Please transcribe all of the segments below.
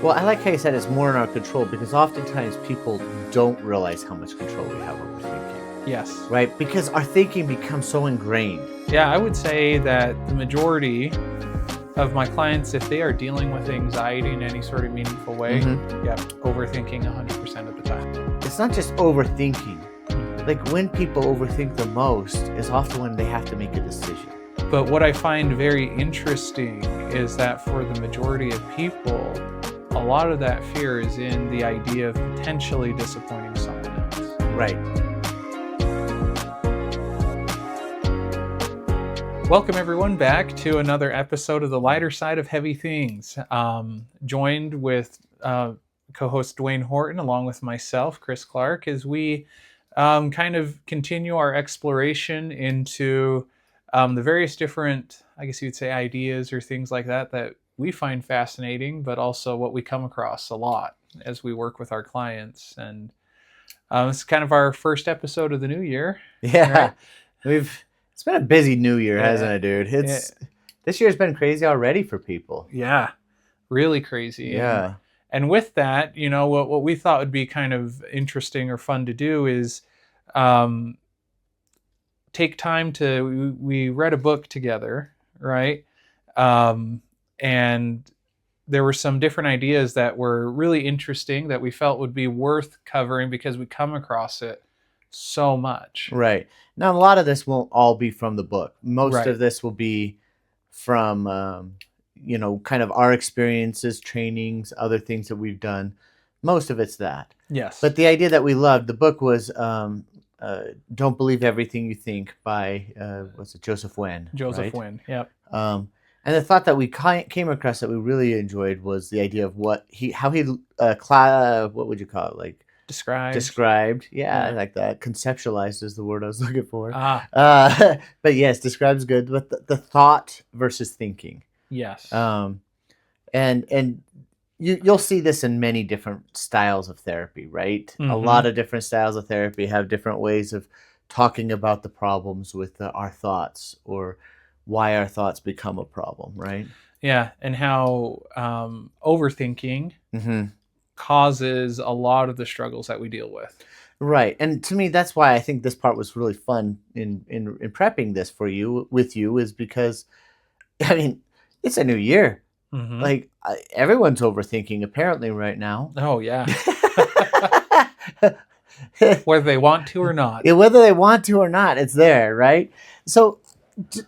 Well, I like how you said it's more in our control because oftentimes people don't realize how much control we have over thinking, Yes. right? Because our thinking becomes so ingrained. Yeah, I would say that the majority of my clients, if they are dealing with anxiety in any sort of meaningful way, overthinking 100% of the time. It's not just overthinking. Like when people overthink the most is often when they have to make a decision. But what I find very interesting is that for the majority of people, a lot of that fear is in the idea of potentially disappointing someone else. Right. Welcome everyone back to another episode of The Lighter Side of Heavy Things. Joined with co-host Dwayne Horton along with myself, Chris Clark, as we kind of continue our exploration into the various different, I guess you'd say, ideas or things like that we find fascinating, but also what we come across a lot as we work with our clients. And it's kind of our first episode of the new year. Yeah, right? It's been a busy new year, hasn't it, dude? This year's been crazy already for people. Yeah, really crazy. Yeah. And with that, you know, what we thought would be kind of interesting or fun to do is take time we read a book together, right? And there were some different ideas that were really interesting that we felt would be worth covering because we come across it so much. Right. Now, a lot of this won't all be from the book. Most of this will be from, kind of our experiences, trainings, other things that we've done. Most of it's that. Yes. But the idea that we loved, the book was Don't Believe Everything You Think by, Joseph Wynn. Joseph Wynn, yep. And the thought that we came across that we really enjoyed was the idea of what would you call it? Like described. Yeah, I like that. Conceptualized is the word I was looking for. But yes, describes good. But the thought versus thinking. Yes. And you'll see this in many different styles of therapy, right? Mm-hmm. A lot of different styles of therapy have different ways of talking about the problems with our thoughts or why our thoughts become a problem, right? Yeah, and how overthinking causes a lot of the struggles that we deal with. Right, and to me, that's why I think this part was really fun in prepping this with you, is because, I mean, it's a new year. Mm-hmm. Like everyone's overthinking apparently right now. Oh yeah. Whether they want to or not. Yeah, whether they want to or not, it's there, right? So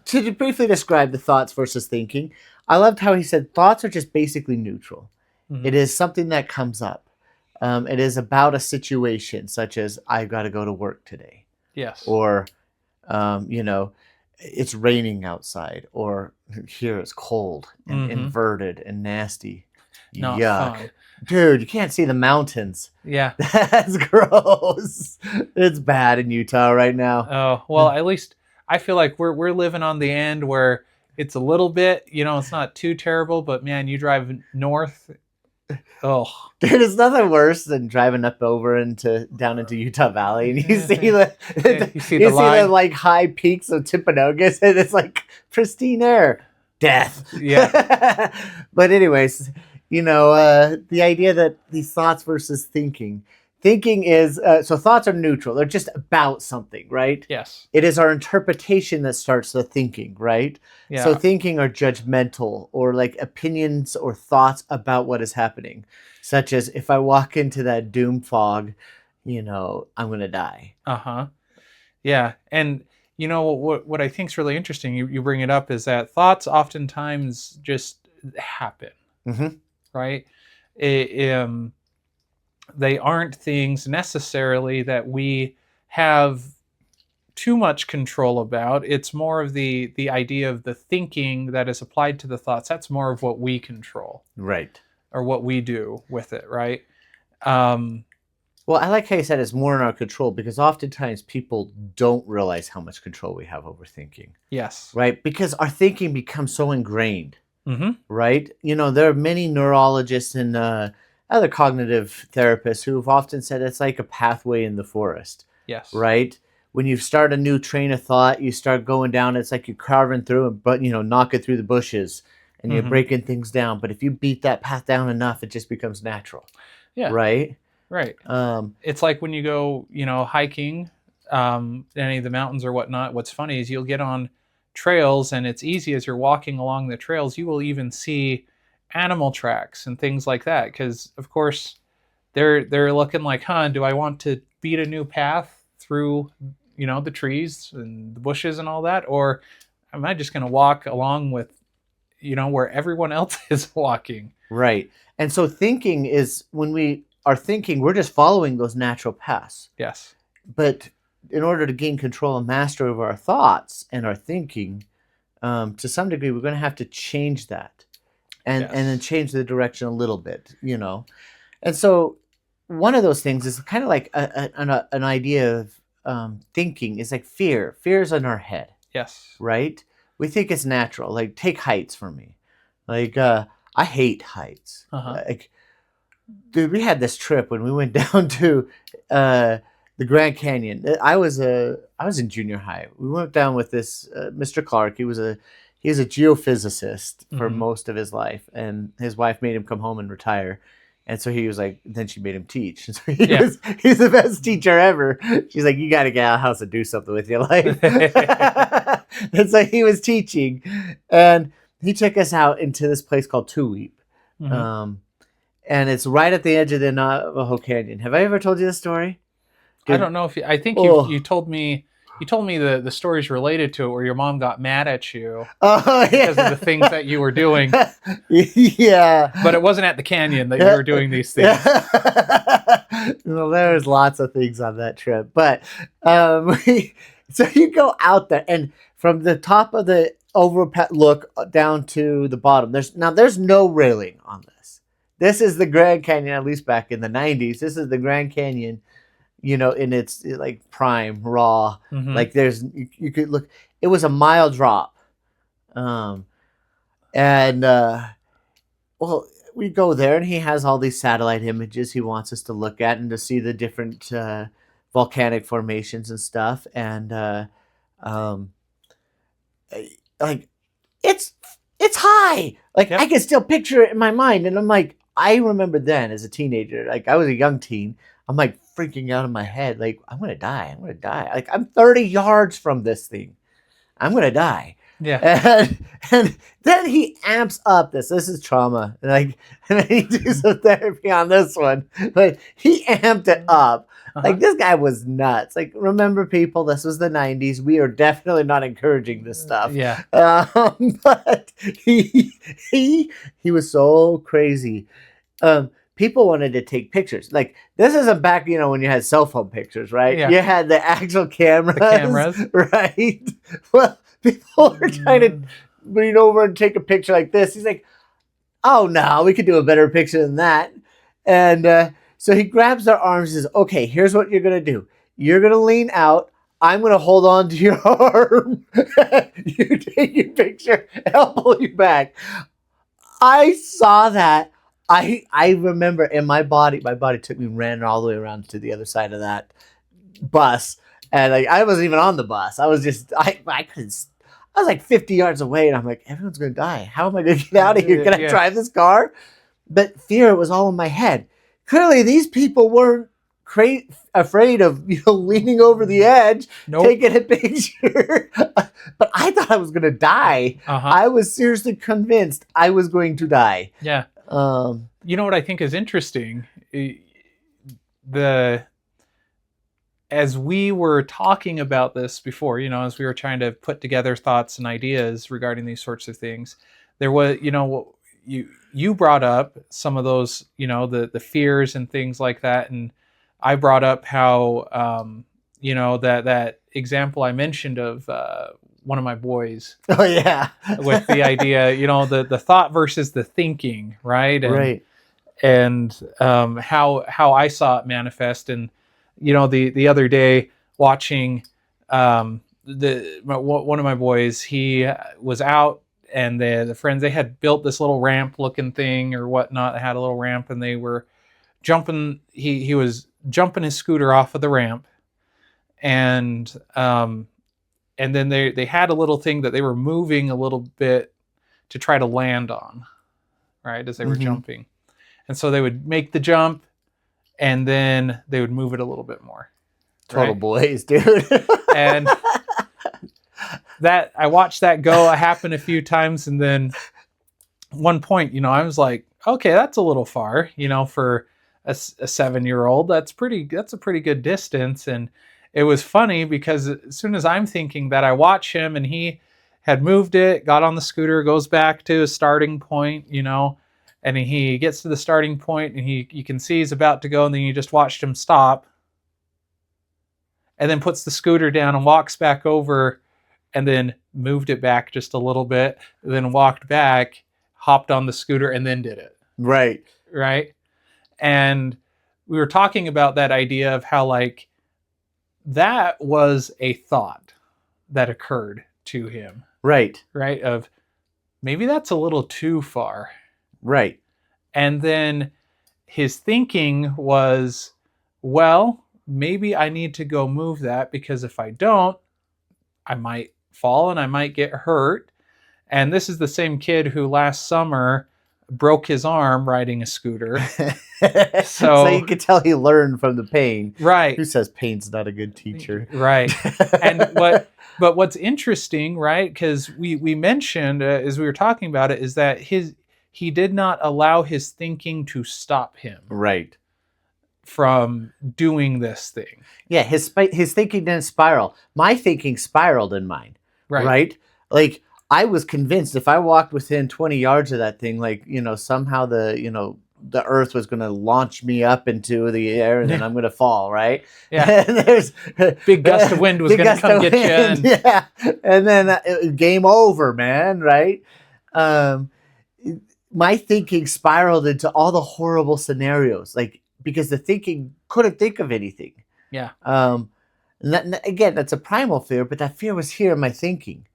to briefly describe the thoughts versus thinking, I loved how he said thoughts are just basically neutral. Mm-hmm. It is something that comes up. It is about a situation such as I've got to go to work today. Yes. Or, it's raining outside, or here it's cold and inverted and nasty. Not Yuck. fun. Dude, you can't see the mountains. Yeah. That's gross. It's bad in Utah right now. Oh, well, at least I feel like we're living on the end where it's a little bit, it's not too terrible, but man, you drive north. Oh, dude, it's nothing worse than driving down into Utah Valley, and you see the like high peaks of Timpanogos, and it's like pristine air, death. Yeah. But anyways, the idea that these thoughts versus thinking is so thoughts are neutral; they're just about something, right? Yes. It is our interpretation that starts the thinking, right? Yeah. So thinking are judgmental or like opinions or thoughts about what is happening, such as if I walk into that doom fog, I'm going to die. Yeah. And what I think is really interesting, you bring it up, is that thoughts oftentimes just happen, right? They aren't things necessarily that we have too much control about. It's more of the idea of the thinking that is applied to the thoughts. That's more of what we control. Right. Or what we do with it, right? Well, I like how you said it's more in our control because oftentimes people don't realize how much control we have over thinking. Yes. Right? Because our thinking becomes so ingrained. Right? There are many neurologists and other cognitive therapists who have often said it's like a pathway in the forest. Yes. Right? When you start a new train of thought, you start going down, it's like you're carving through and knocking through the bushes. and you're breaking things down. But if you beat that path down enough, it just becomes natural. Yeah. Right. Right. It's like when you go, hiking, any of the mountains or whatnot. What's funny is you'll get on trails, and it's easy as you're walking along the trails. You will even see animal tracks and things like that, because of course they're looking like, do I want to beat a new path through, the trees and the bushes and all that, or am I just going to walk along with, where everyone else is walking? Right. And so thinking is, when we are thinking, we're just following those natural paths. Yes. But in order to gain control and master over our thoughts and our thinking, to some degree, we're going to have to change that, and then change the direction a little bit, And so one of those things is kind of like an idea of thinking is like fear. Fear is in our head. Yes. Right? We think it's natural. Like, take heights for me. Like, I hate heights. Like, dude, we had this trip when we went down to the Grand Canyon. I was in junior high. We went down with this Mr. Clark. He was a geophysicist for most of his life, and his wife made him come home and retire. And so he was like, then she made him teach. And so he's the best teacher ever. She's like, you got to get out of the house and do something with your life. And so he was teaching, and he took us out into this place called Tuweep. And it's right at the edge of the Navajo Canyon. Have I ever told you this story? I don't know if I think you told me. You told me the stories related to it, where your mom got mad at you because of the things that you were doing. Yeah. But it wasn't at the canyon that you were doing these things. Well, there was lots of things on that trip. But so you go out there, and from the top of the look down to the bottom, there's no railing on this. This is the Grand Canyon, at least back in the 90s. This is the Grand Canyon, in its like prime raw. Like, you could look, it was a mile drop. Well, we go there, and he has all these satellite images he wants us to look at and to see the different volcanic formations and stuff. And like, it's high. Like, I can still picture it in my mind. And I'm like, I remember then as a teenager, like, I was a young teen. I'm like freaking out in my head. Like, I'm going to die. Like, I'm 30 yards from this thing. I'm going to die. Yeah. And then he amps up this. This is trauma. And then he do some therapy on this one. But he amped it up. Like, this guy was nuts. Like, remember, people, this was the 90s. We are definitely not encouraging this stuff. Yeah. But he was so crazy. People wanted to take pictures. Like, this isn't back, when you had cell phone pictures, right? Yeah. You had the actual cameras. Right? Well, people were trying to lean over and take a picture like this. He's like, oh, no, we could do a better picture than that. And so he grabs their arms and says, okay, here's what you're going to do. You're going to lean out. I'm going to hold on to your arm. You take your picture, and I'll pull you back. I saw that. I remember in my body took me, ran all the way around to the other side of that bus. And like, I wasn't even on the bus. I was just, I was like 50 yards away, and I'm like, everyone's going to die. How am I going to get out of here? Can I drive this car? But fear was all in my head. Clearly, these people weren't afraid of, leaning over the edge, taking a picture. But I thought I was going to die. I was seriously convinced I was going to die. Yeah. You know what I think is interesting? As we were talking about this before, as we were trying to put together thoughts and ideas regarding these sorts of things, there was, you brought up some of those, the fears and things like that. And I brought up how, that example I mentioned of one of my boys. Oh, yeah. With the idea, the thought versus the thinking, right? Right. And how I saw it manifest. And, the other day watching one of my boys, he was out, and the friends, they had built this little ramp looking thing or whatnot. They had a little ramp, and they were jumping. He was jumping his scooter off of the ramp, and then they had a little thing that they were moving a little bit to try to land on, right, as they were Mm-hmm. jumping. And so they would make the jump, and then they would move it a little bit more. Total right? boys, dude. And that I watched that go happen a few times, and then one point, I was like, okay, that's a little far, for a 7-year-old. That's a pretty good distance. And it was funny because as soon as I'm thinking that, I watch him, and he had moved it, got on the scooter, goes back to his starting point, and he gets to the starting point, and you can see he's about to go, and then you just watched him stop, and then puts the scooter down and walks back over, and then moved it back just a little bit, then walked back, hopped on the scooter, and then did it. Right. Right. And we were talking about that idea of how, like, that was a thought that occurred to him. Right. Right. Of maybe that's a little too far. Right. And then his thinking was, well, maybe I need to go move that, because if I don't, I might fall and I might get hurt. And this is the same kid who last summer broke his arm riding a scooter. So you could tell he learned from the pain. Right. Who says pain's not a good teacher? Right. And what's interesting, right? Because we mentioned as we were talking about it, is that he did not allow his thinking to stop him. Right. From doing this thing. Yeah, his thinking didn't spiral. My thinking spiraled in mine. Right? Like, I was convinced if I walked within 20 yards of that thing, like, somehow the earth was going to launch me up into the air, and then I'm going to fall, right? Yeah. And there's big gust of wind was going to come get you. And... Yeah. And then game over, man, right? My thinking spiraled into all the horrible scenarios, like, because the thinking couldn't think of anything. Yeah. Again, that's a primal fear, but that fear was here in my thinking,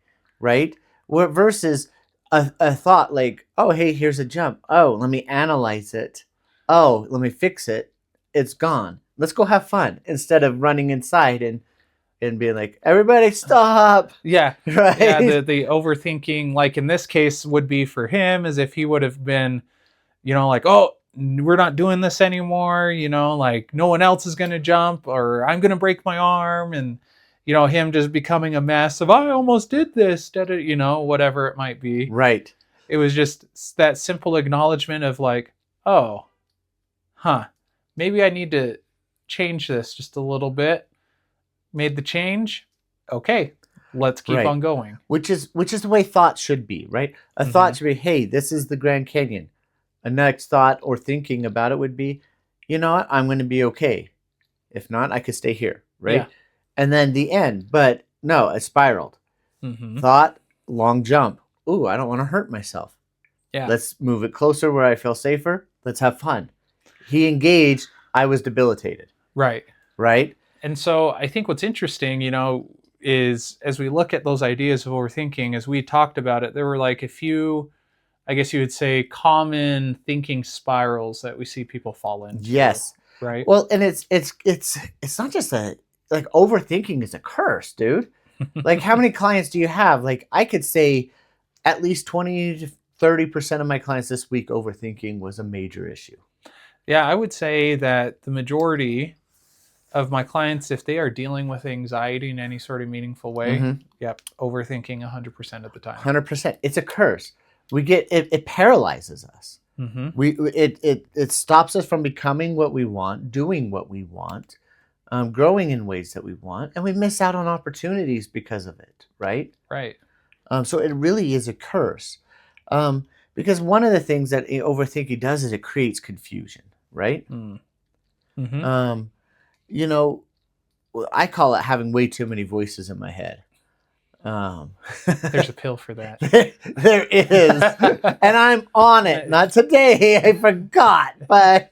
right? Versus a thought like, oh, hey, here's a jump. Oh, let me analyze it. Oh, let me fix it. It's gone. Let's go have fun, instead of running inside and being like, everybody stop. Yeah. Right. Yeah. The overthinking, like in this case, would be for him as if he would have been, like, oh, we're not doing this anymore. Like, no one else is going to jump, or I'm going to break my arm. And, him just becoming a mess of, I almost did this, whatever it might be. Right. It was just that simple acknowledgement of like, oh, maybe I need to change this just a little bit. Made the change. Okay, let's keep on going. Which is the way thought should be, right? A thought should be, hey, this is the Grand Canyon. A next thought or thinking about it would be, you know what, I'm going to be okay. If not, I could stay here, right? Yeah. And then the end. But no, it spiraled. Mm-hmm. Thought, long jump. Ooh, I don't want to hurt myself. Yeah. Let's move it closer where I feel safer. Let's have fun. He engaged. I was debilitated. Right. Right. And so I think what's interesting, is as we look at those ideas of overthinking, as we talked about it, there were like a few, I guess you would say, common thinking spirals that we see people fall into. Yes. Right. Well, and it's not just like overthinking is a curse, dude. Like, how many clients do you have? Like, I could say at least 20 to 30% of my clients this week, overthinking was a major issue. Yeah, I would say that the majority of my clients, if they are dealing with anxiety in any sort of meaningful way, yep, overthinking 100% of the time. 100%. It's a curse. We get it paralyzes us. Mm-hmm. It stops us from becoming what we want, doing what we want, growing in ways that we want, and we miss out on opportunities because of it, right? Right. So it really is a curse. Because one of the things that overthinking does is it creates confusion, right? Mm-hmm. I call it having way too many voices in my head. There's a pill for that. There is. And I'm on it. Not today. I forgot. But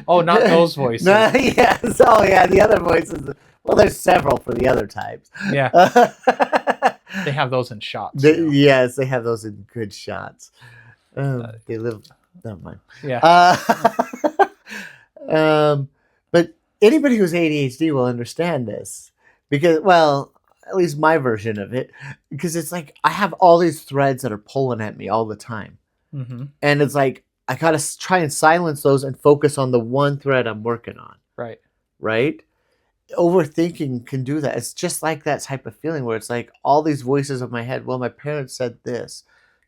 oh, not those voices. Yes. Oh, yeah. The other voices. Well, there's several for the other types. Yeah. They have those in shots. Yes, they have those in good shots. They live. Never mind. Yeah. But anybody who's ADHD will understand this because, well, at least my version of it, because it's like I have all these threads that are pulling at me all the time. Mm-hmm. And it's like I got to try and silence those and focus on the one thread I'm working on. Right. Right? Overthinking can do that. It's just like that type of feeling where it's like all these voices of my head. Well, my parents said this.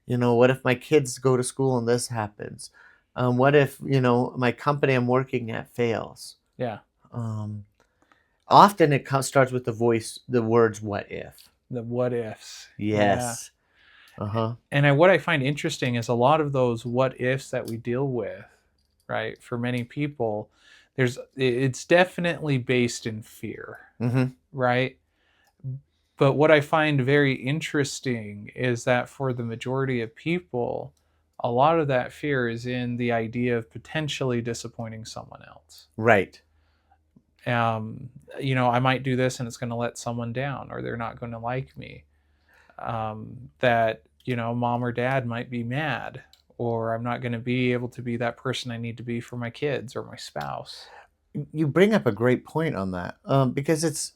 What if my kids go to school and this happens? What if, my company I'm working at fails? Yeah. Often it starts with the words, what if? The what ifs. Yes. Yeah. Uh-huh. And what I find interesting is a lot of those what ifs that we deal with, right? For many people, it's definitely based in fear, mm-hmm. right? But what I find very interesting is that for the majority of people, a lot of that fear is in the idea of potentially disappointing someone else. Right. I might do this and it's going to let someone down, or they're not going to like me. That, mom or dad might be mad, or I'm not going to be able to be that person I need to be for my kids or my spouse. You bring up a great point on that, because it's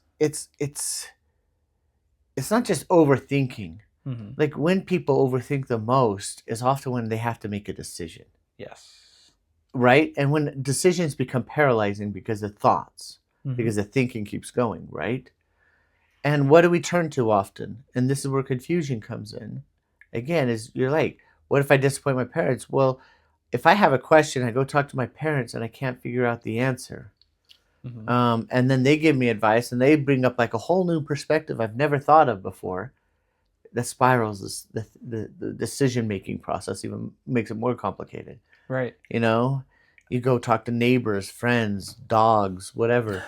not just overthinking. Mm-hmm. Like when people overthink the most is often when they have to make a decision. Yes. Right? And when decisions become paralyzing because of thoughts, mm-hmm. because the thinking keeps going, right? And what do we turn to often? And this is where confusion comes in. Again, is you're like, what if I disappoint my parents? Well, if I have a question, I go talk to my parents and I can't figure out the answer. Mm-hmm. And then they give me advice and they bring up like a whole new perspective I've never thought of before. That spirals the decision-making process, even makes it more complicated. Right. You go talk to neighbors, friends, dogs, whatever.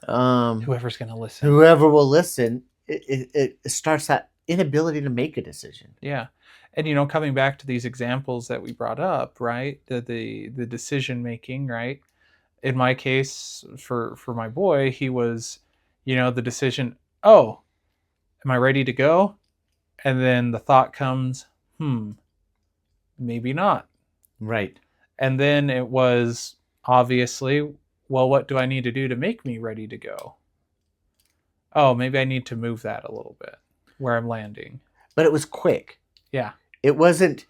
Whoever's going to listen. Whoever will listen, it starts that inability to make a decision. Yeah. And, coming back to these examples that we brought up, right? The decision-making, right? In my case, for my boy, he was, the decision, oh, am I ready to go? And then the thought comes, maybe not. Right. And then it was obviously, well, what do I need to do to make me ready to go? Oh, maybe I need to move that a little bit where I'm landing. But it was quick. Yeah. He wasn't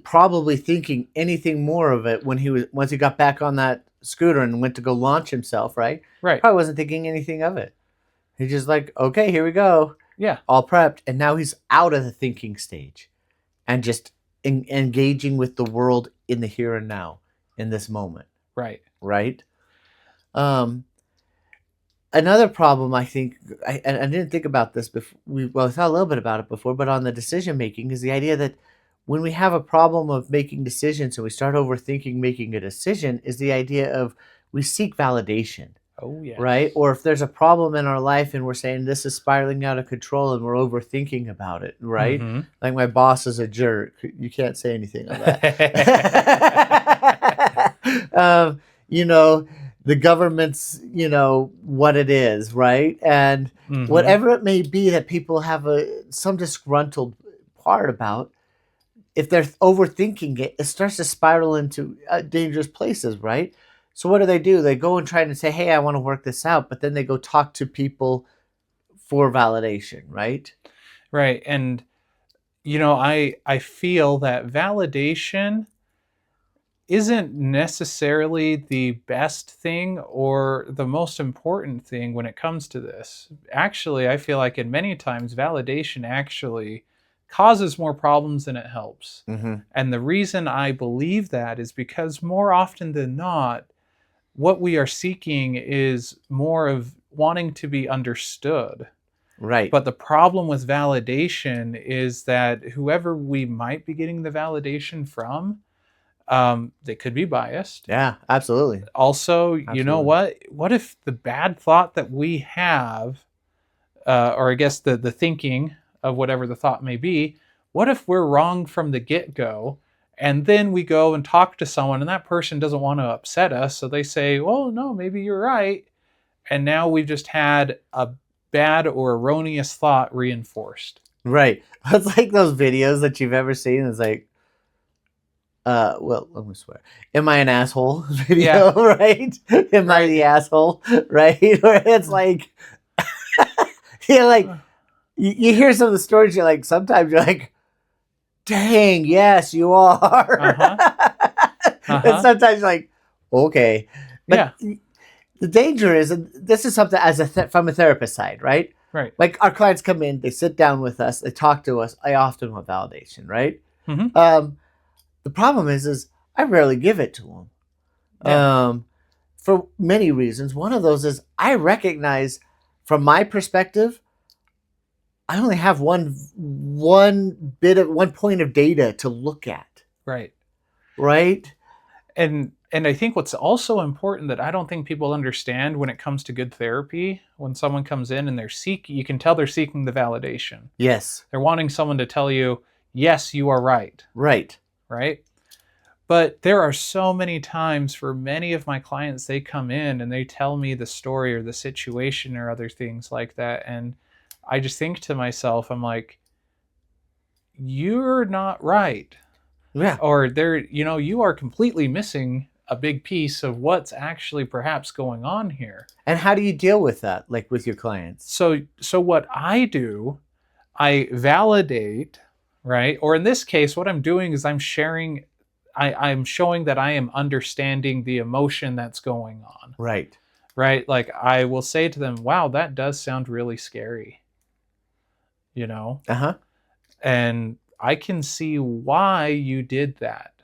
probably thinking anything more of it once he got back on that scooter and went to go launch himself, right? Right. Probably wasn't thinking anything of it. He's just like, okay, here we go. Yeah. All prepped. And now he's out of the thinking stage and just engaging with the world in the here and now, in this moment. Right. Right. Another problem, I think, I didn't think about this before. We thought a little bit about it before, but on the decision making is the idea that when we have a problem of making decisions and we start overthinking making a decision, is the idea of we seek validation. Oh, yeah. Right? Or if there's a problem in our life and we're saying this is spiraling out of control and we're overthinking about it, right? Mm-hmm. Like my boss is a jerk. You can't say anything on that. The government's, what it is, right? And mm-hmm. whatever it may be that people have some disgruntled part about, if they're overthinking it, it starts to spiral into dangerous places, right? So what do? They go and try to say, hey, I want to work this out. But then they go talk to people for validation, right? Right. And, I feel that validation isn't necessarily the best thing or the most important thing when it comes to this. Actually, I feel like in many times, validation actually causes more problems than it helps. Mm-hmm. And the reason I believe that is because more often than not, what we are seeking is more of wanting to be understood. Right. But the problem with validation is that whoever we might be getting the validation from, they could be biased. Yeah, absolutely. Also, you know what? What if the bad thought that we have, or I guess the thinking of whatever the thought may be, what if we're wrong from the get-go? And then we go and talk to someone and that person doesn't want to upset us. So they say, well, no, maybe you're right. And now we've just had a bad or erroneous thought reinforced. Right. It's like those videos that you've ever seen. It's like, well, let me swear. Am I an asshole video, yeah. Right? Am I the asshole, right? Where it's like, you're like, you hear some of the stories. You're like, sometimes you're like, dang, yes, you are. And sometimes you're like, okay, but Yeah. the danger is, and this is something as from a therapist side, right? Right. Like our clients come in, they sit down with us, they talk to us. I often want validation, right? Mm-hmm. The problem is I rarely give it to them. Yeah. For many reasons. One of those is I recognize, from my perspective, I only have one point of data to look at. Right. Right. And I think what's also important that I don't think people understand when it comes to good therapy, when someone comes in and you can tell they're seeking the validation. Yes. They're wanting someone to tell you, yes, you are right. Right. Right. But there are so many times for many of my clients, they come in and they tell me the story or the situation or other things like that. And I just think to myself, I'm like, you're not right. Yeah. Or you are completely missing a big piece of what's actually perhaps going on here. And how do you deal with that, like with your clients? So what I do, I validate, right? Or in this case, what I'm doing is I'm showing that I am understanding the emotion that's going on. Right. Right? Like I will say to them, wow, that does sound really scary. Uh-huh. And I can see why you did that.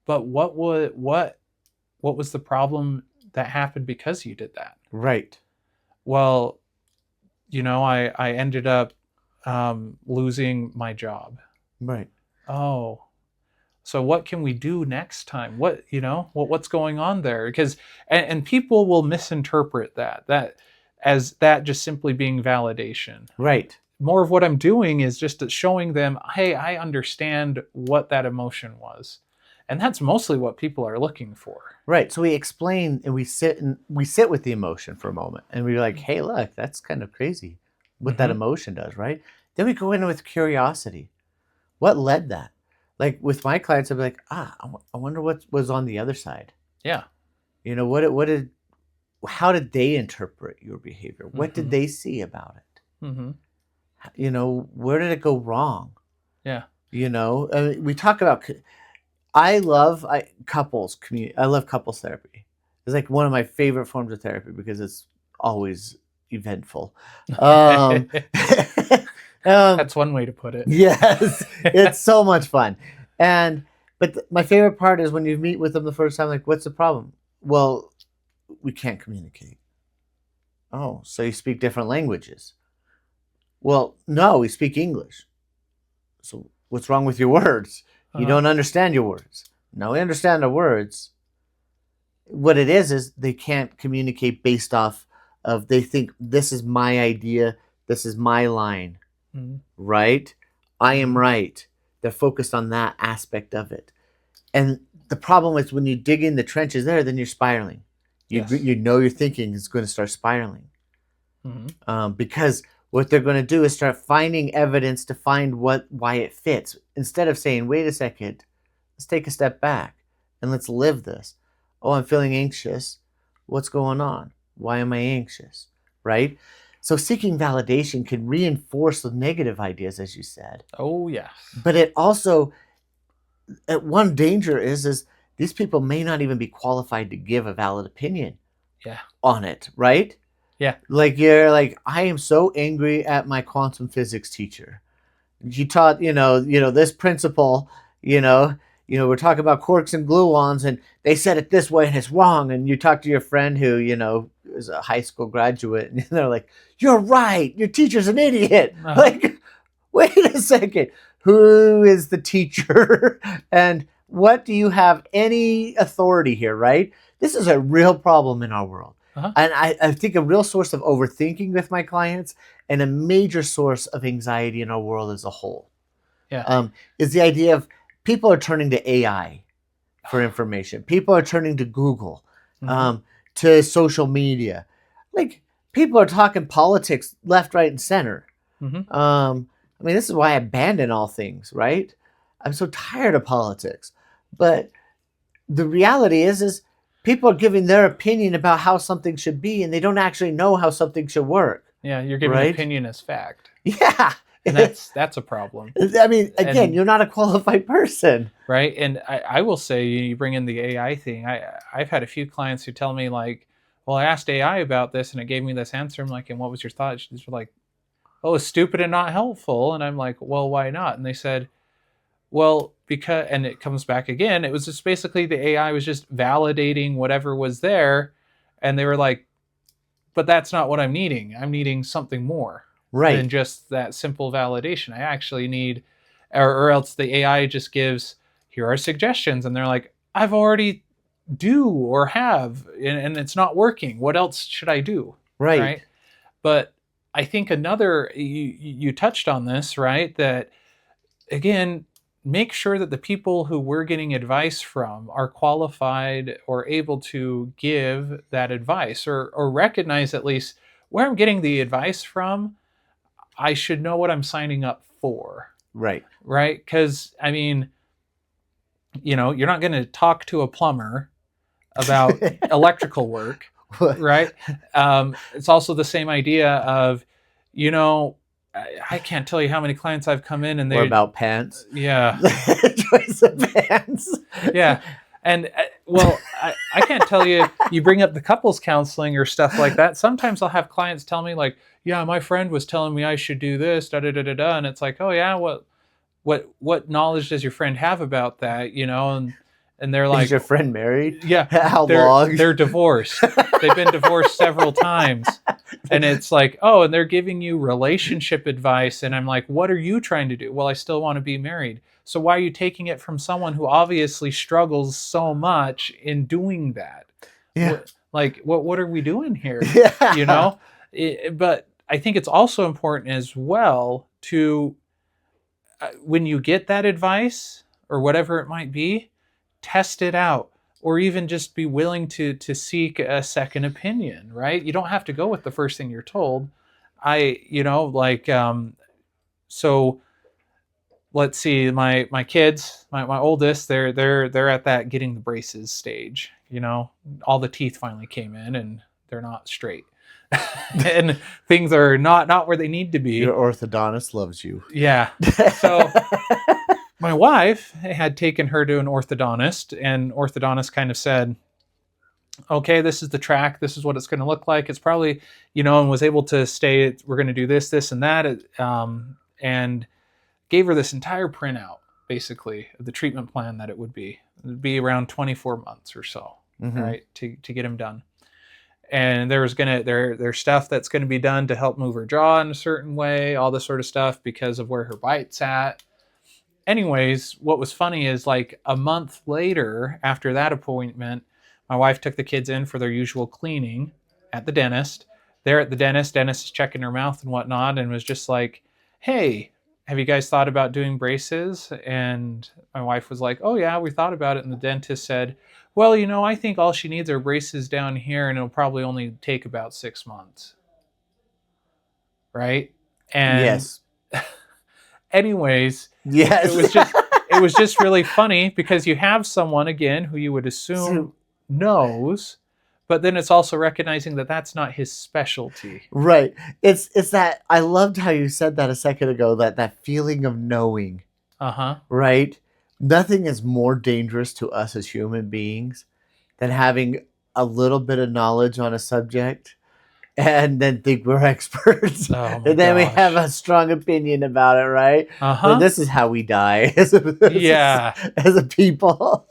But what was the problem that happened because you did that? Right. Well, I ended up losing my job. Right. Oh, so what can we do next time? What's going on there? Because and people will misinterpret that as that just simply being validation. Right. More of what I'm doing is just showing them, hey, I understand what that emotion was. And that's mostly what people are looking for. Right. So we explain and we sit with the emotion for a moment, and we're like, hey, look, that's kind of crazy what that emotion does, right? Then we go in with curiosity. What led that? Like with my clients, I'd be like, I wonder what was on the other side. Yeah. How did they interpret your behavior? What did they see about it? Where did it go wrong? Yeah. We talk about, I love couples community. I love couples therapy. It's like one of my favorite forms of therapy because it's always eventful. That's one way to put it. Yes, it's so much fun. But my favorite part is when you meet with them the first time, like, what's the problem? Well, we can't communicate. Oh, so you speak different languages? Well, no, we speak English. So what's wrong with your words? You don't understand your words. No, we understand our words. What it is they can't communicate based off of, they think this is my idea, this is my line, right? I am right. They're focused on that aspect of it. And the problem is when you dig in the trenches there, then you're spiraling. Your thinking is going to start spiraling. Because what they're going to do is start finding evidence to find why it fits. Instead of saying, wait a second, let's take a step back and let's live this. Oh, I'm feeling anxious. What's going on? Why am I anxious? Right? So seeking validation can reinforce the negative ideas, as you said. Oh, yes. But it also, one danger is these people may not even be qualified to give a valid opinion on it, right? Yeah. Like you're like, I am so angry at my quantum physics teacher. He taught, this principle, we're talking about quarks and gluons and they said it this way and it's wrong. And you talk to your friend who, is a high school graduate and they're like, you're right. Your teacher's an idiot. Like, wait a second. Who is the teacher? And what do you have any authority here, right? This is a real problem in our world. And I think a real source of overthinking with my clients and a major source of anxiety in our world as a whole is the idea of people are turning to AI for information. People are turning to Google, to social media. Like people are talking politics left, right, and center. This is why I abandon all things, right? I'm so tired of politics. But the reality is people are giving their opinion about how something should be, and they don't actually know how something should work. Yeah, you're giving opinion as fact. Yeah. And that's a problem. I mean, again, And you're not a qualified person. right. And I will say, you bring in the AI thing. I've had a few clients who tell me like, well, I asked AI about this and it gave me this answer. I'm like, and what was your thought? She's like, oh, it's stupid and not helpful. And I'm like, well, why not? And they said, well, because, and it comes back again, it was just basically the AI was just validating whatever was there. And they were like, but that's not what I'm needing. I'm needing something more than Right. just that simple validation. I actually need, or else the AI just gives, here are suggestions. And they're like, I've already do or have, and it's not working. What else should I do? Right. Right. But I think another, you touched on this, right? That again, make sure that the people who we're getting advice from are qualified or able to give that advice, or recognize at least where I'm getting the advice from. I should know what I'm signing up for. Right. Right. Because, I mean, you're not going to talk to a plumber about electrical work. Right. It's also the same idea of, you know, I can't tell you how many clients I've come in and Or they, about pants. yeah, Choice of pants. yeah. And well, I can't tell you, you bring up the couples counseling or stuff like that. Sometimes I'll have clients tell me like, yeah, my friend was telling me I should do this, da da da da da. And it's like, oh yeah, what knowledge does your friend have about that? And they're Is like, your friend married? yeah, How they're long? they're divorced. They've been divorced several times. And it's like, oh, and they're giving you relationship advice. And I'm like, what are you trying to do? Well, I still want to be married. So why are you taking it from someone who obviously struggles so much in doing that? Yeah. What are we doing here? Yeah. But I think it's also important as well to, when you get that advice or whatever it might be, test it out, or even just be willing to seek a second opinion. Right? You don't have to go with the first thing you're told. So let's see, my kids, my oldest, they're at that getting the braces stage. All the teeth finally came in and they're not straight. And things are not where they need to be. Your orthodontist loves you. Yeah. So my wife had taken her to an orthodontist, and orthodontist kind of said, okay, this is the track, this is what it's going to look like, it's probably, and was able to stay, we're going to do this and that, and gave her this entire printout, basically, of the treatment plan that it would be. It'd be around 24 months or so, right, to get him done. And there's stuff that's going to be done to help move her jaw in a certain way, all this sort of stuff because of where her bite's at. Anyways, what was funny is like a month later, after that appointment, my wife took the kids in for their usual cleaning at the dentist. They're at the dentist is checking her mouth and whatnot, and was just like, hey, have you guys thought about doing braces? And my wife was like, oh yeah, we thought about it. And the dentist said, well, I think all she needs are braces down here, and it'll probably only take about 6 months. Right? And Yes. anyways, Yes. it was just really funny because you have someone, again, who you would assume knows, but then it's also recognizing that that's not his specialty. Right. It's that, I loved how you said that a second ago, that feeling of knowing. Uh-huh. Right? Nothing is more dangerous to us as human beings than having a little bit of knowledge on a subject and then think we're experts. Oh and then we gosh. have a strong opinion about it, right? Uh-huh. But this is how we die as a people.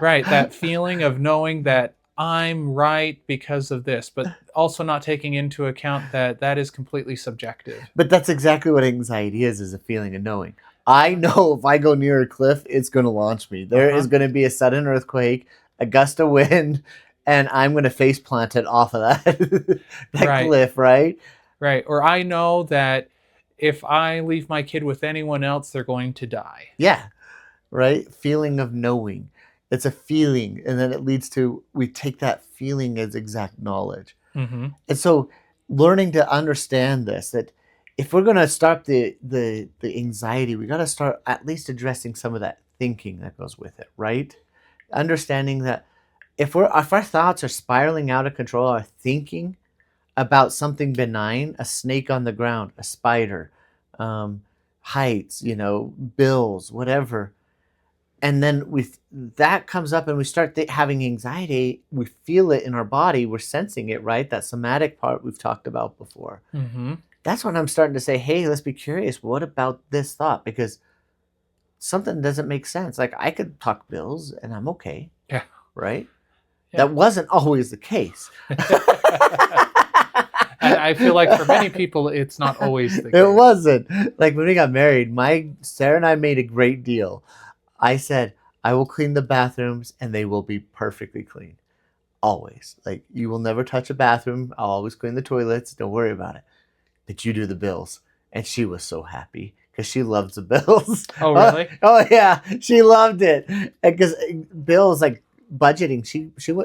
Right. That feeling of knowing that I'm right because of this, but also not taking into account that that is completely subjective. But that's exactly what anxiety is a feeling of knowing. I know if I go near a cliff, it's going to launch me. There is going to be a sudden earthquake, a gust of wind, and I'm going to face plant it off of that cliff, right? Right. Or I know that if I leave my kid with anyone else, they're going to die. Yeah, right? Feeling of knowing. It's a feeling, and then it leads to, we take that feeling as exact knowledge. Mm-hmm. And so learning to understand this, that if we're going to stop the anxiety, we got to start at least addressing some of that thinking that goes with it, right? Understanding that if our thoughts are spiraling out of control, our thinking about something benign, a snake on the ground, a spider, um, heights, bills, whatever. And then that comes up and we start having anxiety. We feel it in our body. We're sensing it, right? That somatic part we've talked about before. Mm-hmm. That's when I'm starting to say, hey, let's be curious. What about this thought? Because something doesn't make sense. Like I could talk bills and I'm okay. Yeah. Right? Yeah. That wasn't always the case. I feel like for many people, it's not always the case. It wasn't. Like when we got married, Sarah and I made a great deal. I said, I will clean the bathrooms and they will be perfectly clean. Always. Like you will never touch a bathroom. I'll always clean the toilets. Don't worry about it. But you do the bills. And she was so happy because she loves the bills. Oh, really? Oh, yeah. She loved it. Because bills, like budgeting,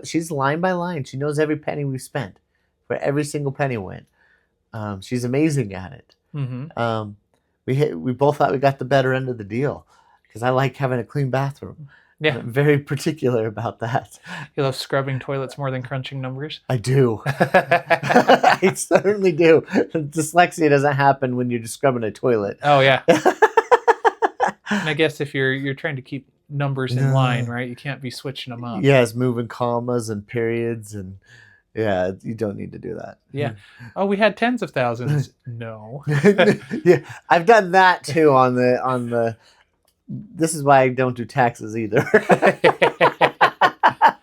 she's line by line. She knows every penny we spent, where every single penny went. She's amazing at it. Mm-hmm. We both thought we got the better end of the deal because I like having a clean bathroom. Yeah. I'm very particular about that. You love scrubbing toilets more than crunching numbers? I do. I certainly do. Dyslexia doesn't happen when you're just scrubbing a toilet. Oh, yeah. And I guess if you're trying to keep numbers in line, right, you can't be switching them up. Yes, moving commas and periods and yeah, you don't need to do that. Yeah. Oh, we had tens of thousands. No. Yeah, I've done that too on the. This is why I don't do taxes either.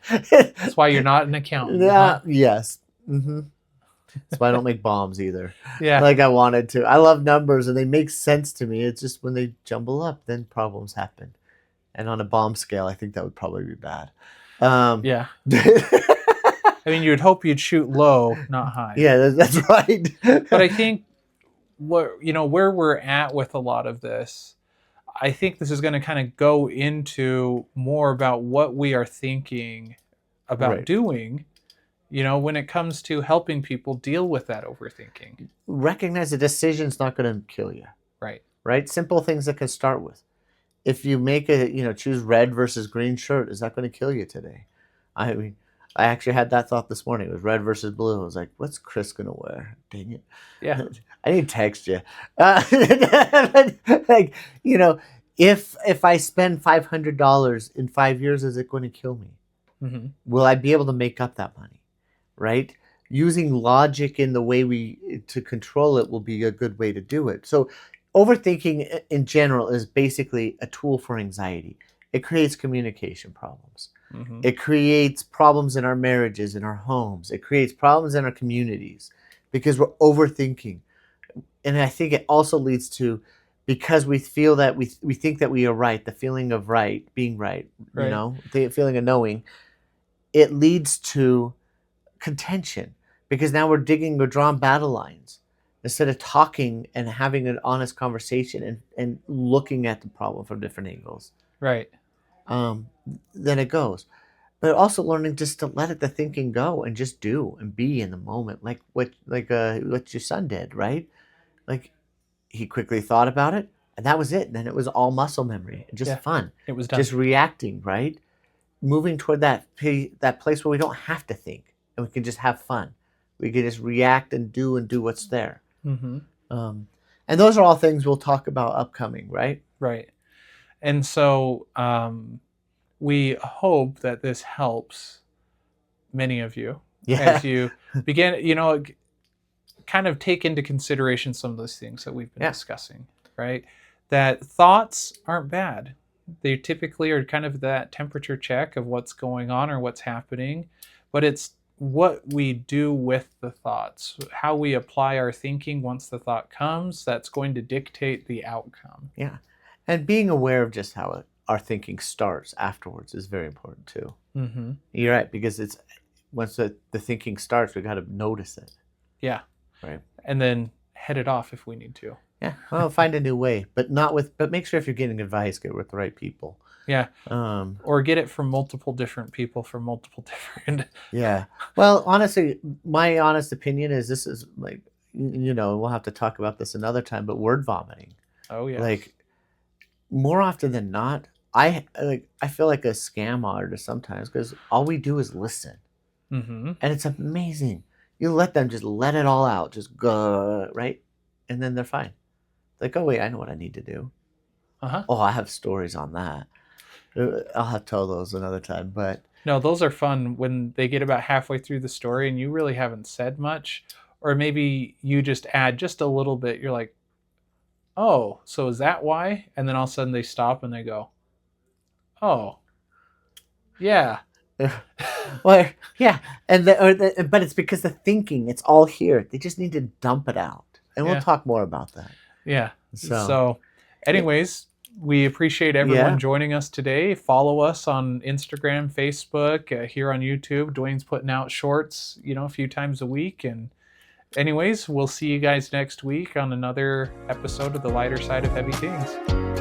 That's why you're not an accountant. Yeah. Huh? Yes. Mm-hmm. That's why I don't make bombs either. Yeah. Like I wanted to. I love numbers and they make sense to me. It's just when they jumble up, then problems happen. And on a bomb scale, I think that would probably be bad. Yeah. I mean, you'd hope you'd shoot low, not high. Yeah, that's right. But I think where we're at with a lot of this, I think this is going to kind of go into more about what we are thinking about doing, when it comes to helping people deal with that overthinking. Recognize a decision's not going to kill you. Right. Right? Simple things that can start with. If you make choose red versus green shirt, is that going to kill you today? I mean, I actually had that thought this morning. It was red versus blue. I was like, what's Chris going to wear? Dang it. Yeah. I need to text you. Like, if I spend $500 in 5 years, is it going to kill me? Mm-hmm. Will I be able to make up that money? Right? Using logic in the way to control it will be a good way to do it. So overthinking in general is basically a tool for anxiety. It creates communication problems. Mm-hmm. It creates problems in our marriages, in our homes. It creates problems in our communities because we're overthinking. And I think it also leads to, because we feel that we think that we are right, the feeling of being right, the feeling of knowing, it leads to contention because now we're drawing battle lines instead of talking and having an honest conversation and looking at the problem from different angles. Right. Then it goes. But also learning just to let the thinking go and just do and be in the moment, like what your son did, right? Like he quickly thought about it, and that was it. And then it was all muscle memory, just fun. It was done. Just reacting, right? Moving toward that place where we don't have to think and we can just have fun. We can just react and do what's there. Mm-hmm. And those are all things we'll talk about upcoming, right? Right. And so we hope that this helps many of you as you begin, kind of take into consideration some of those things that we've been discussing, right? That thoughts aren't bad. They typically are kind of that temperature check of what's going on or what's happening, but it's what we do with the thoughts, how we apply our thinking once the thought comes, that's going to dictate the outcome. Yeah. And being aware of just how our thinking starts afterwards is very important too. Mm-hmm. You're right, because it's once the thinking starts, we got to notice it. Yeah. Right. And then head it off if we need to. Yeah. Well, find a new way, but make sure if you're getting advice, get with the right people. Yeah. Or get it from multiple different people from multiple different. Yeah. Well, honestly, my honest opinion is this is like, we'll have to talk about this another time, but word vomiting. Oh, yeah. Like more often than not, I feel like a scam artist sometimes because all we do is listen. Mm-hmm. And it's amazing. You let them just let it all out, just go, right? And then they're fine. Like, oh wait, I know what I need to do. Oh, I have stories on that. I'll have to tell those another time. But no, those are fun when they get about halfway through the story and you really haven't said much, or maybe you just add just a little bit. You're like, oh, so is that why? And then all of a sudden they stop and they go, oh, yeah. well, yeah, but it's because the thinking, it's all here. They just need to dump it out, and we'll talk more about that. Yeah. So anyways, we appreciate everyone joining us today. Follow us on Instagram, Facebook, here on YouTube. Dwayne's putting out shorts, a few times a week. And anyways, we'll see you guys next week on another episode of The Lighter Side of Heavy Things.